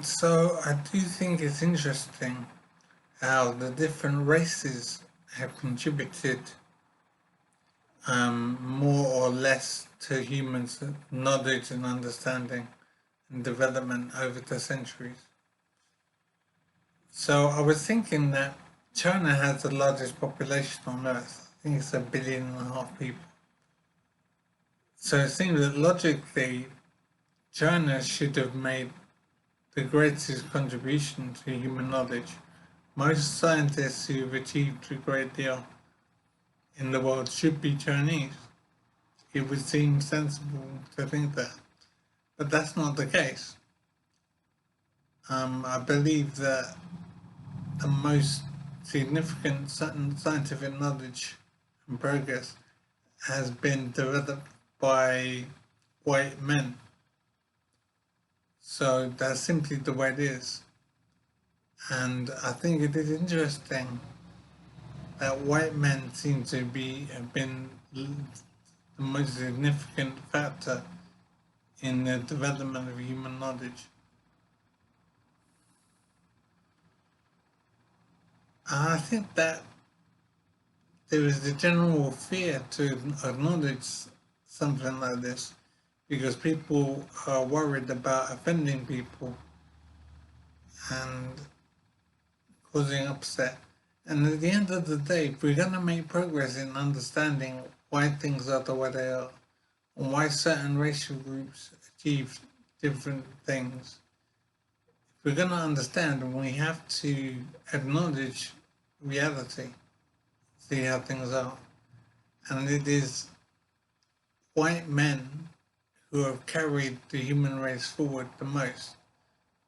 So I do think it's interesting how the different races have contributed more or less to humans' knowledge and understanding and development over the centuries. So I was thinking that China has the largest population on Earth. I think it's 1.5 billion people. So it seems that logically, China should have made the greatest contribution to human knowledge. Most scientists who've achieved a great deal in the world should be Chinese. It would seem sensible to think that. But that's not the case. I believe that the most significant scientific knowledge and progress has been developed by white men. So that's simply the way it is. And I think it is interesting that white men seem to have been the most significant factor in the development of human knowledge. I think that there is a general fear to acknowledge something like this because people are worried about offending people and causing upset. And at the end of the day, if we're going to make progress in understanding why things are the way they are and why certain racial groups achieve different things, if we're going to understand, we have to acknowledge reality, see how things are. And it is white men who have carried the human race forward the most.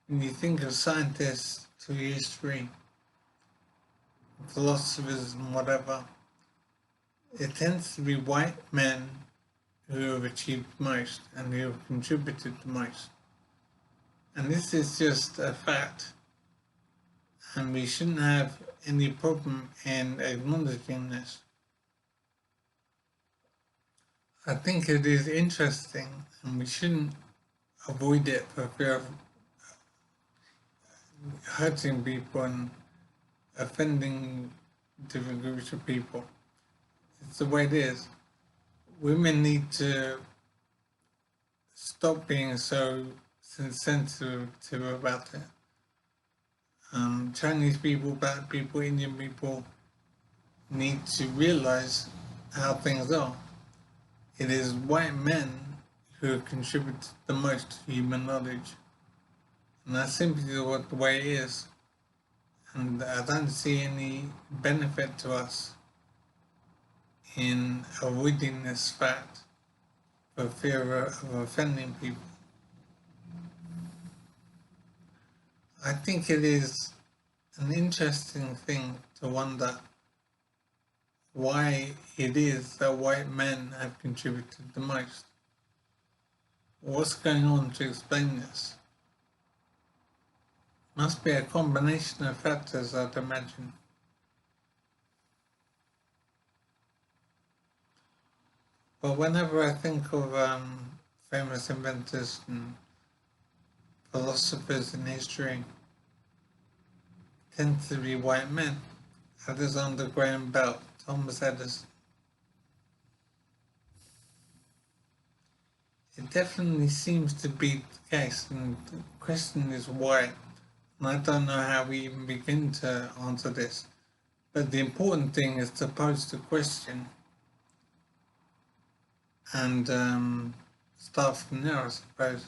When you think of scientists through history, philosophers and whatever, it tends to be white men who have achieved most and who have contributed the most. And this is just a fact. And we shouldn't have any problem in acknowledging this. I think it is interesting and we shouldn't avoid it for fear of hurting people and offending different groups of people. It's the way it is. Women need to stop being so sensitive about it. Chinese people, black people, Indian people need to realize how things are. It is white men who have contributed the most to human knowledge. And that's simply the way it is. And I don't see any benefit to us in avoiding this fact for fear of offending people. I think it is an interesting thing to wonder why it is that white men have contributed the most. What's going on to explain this? Must be a combination of factors, I'd imagine. But whenever I think of famous inventors and philosophers in history, tend to be white men. Alexander Graham Bell, Thomas Edison. It definitely seems to be the case, and the question is why. And I don't know how we even begin to answer this. But the important thing is to pose the question and start from there, I suppose.